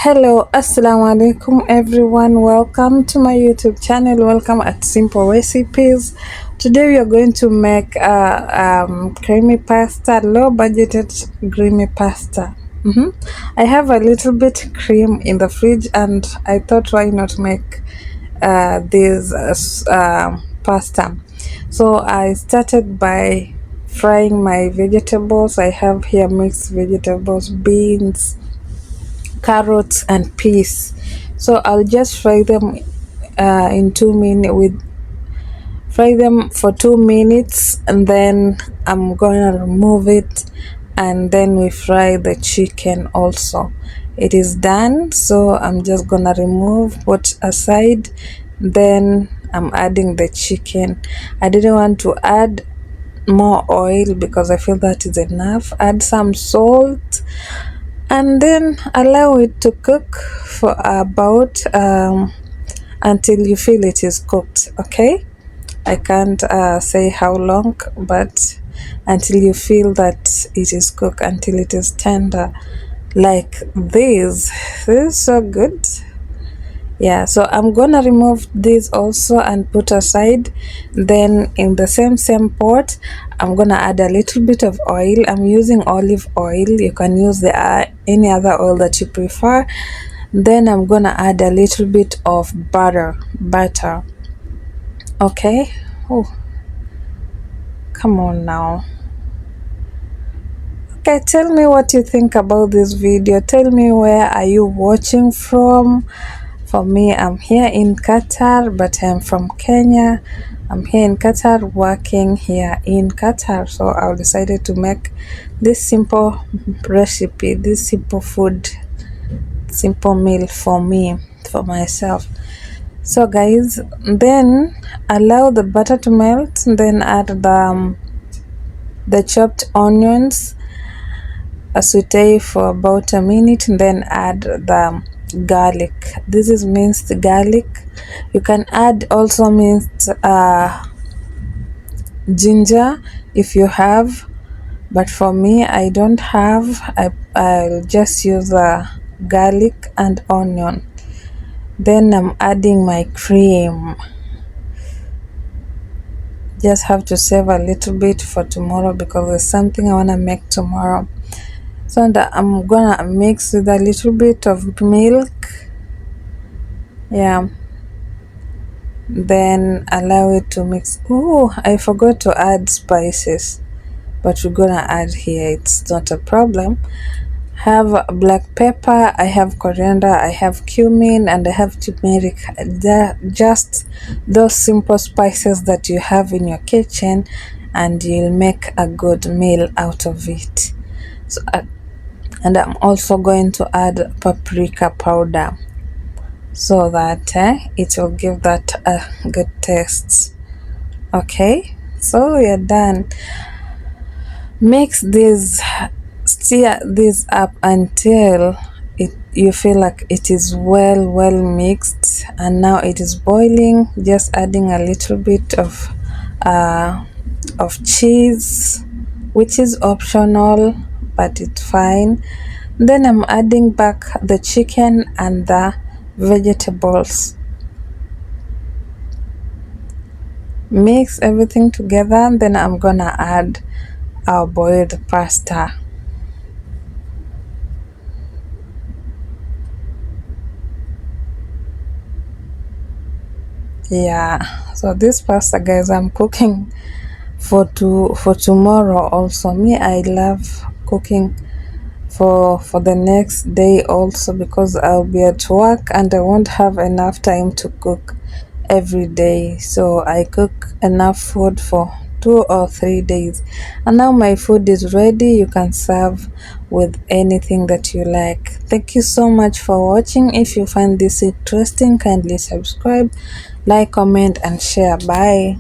Hello, assalamu alaikum everyone. Welcome to my YouTube channel. Welcome at Simple Recipes. Today we are going to make creamy pasta, low budgeted creamy pasta. I have a little bit cream in the fridge and I thought why not make this pasta. So I started by frying my vegetables. I have here mixed vegetables, beans, carrots and peas. So I'll just fry them in 2 minutes with fry them for 2 minutes, and then I'm gonna remove it, and then we fry the chicken also. It is done, so I'm just gonna remove, put aside, then I'm adding the chicken. I didn't want to add more oil because I feel that is enough. Add some salt and then allow it to cook for about until you feel it is cooked. Okay, I can't say how long, but until you feel that it is cooked, until it is tender like this is so good. Yeah, so I'm gonna remove this also and put aside. Then in the same pot, I'm gonna add a little bit of oil. I'm using olive oil. You can use the any other oil that you prefer. Then I'm gonna add a little bit of butter. Okay. Oh, come on now. Okay, tell me what you think about this video. Tell me, where are you watching from? For me, I'm here in Qatar, but I'm from Kenya. I'm here in Qatar, working here in Qatar. So I decided to make this simple recipe, this simple food, simple meal for me, for myself. So guys, then allow the butter to melt, then add the chopped onions, saute for about a minute, and then add the garlic. This is minced garlic. You can add also minced ginger if you have, but for me I don't have. I'll just use garlic and onion. Then I'm adding my cream. Just have to save a little bit for tomorrow because there's something I want to make tomorrow. So that I'm gonna mix with a little bit of milk. Yeah, then allow it to mix. Oh, I forgot to add spices, but we're gonna add here, it's not a problem. Have black pepper, I have coriander, I have cumin, and I have turmeric. Just those simple spices that you have in your kitchen, and you'll make a good meal out of it. So and I'm also going to add paprika powder so that it will give that a good taste. Okay, so we are done. Mix this, stir this up until you feel like it is well mixed, and now it is boiling. Just adding a little bit of cheese, which is optional, but it's fine. Then I'm adding back the chicken and the vegetables. Mix everything together, then I'm gonna add our boiled pasta. Yeah, so this pasta, guys, I'm cooking for tomorrow also. Me, I love cooking for the next day also, because I'll be at work and I won't have enough time to cook every day. So I cook enough food for 2 or 3 days, and now my food is ready. You can serve with anything that you like. Thank you so much for watching. If you find this interesting, kindly subscribe, like, comment and share. Bye.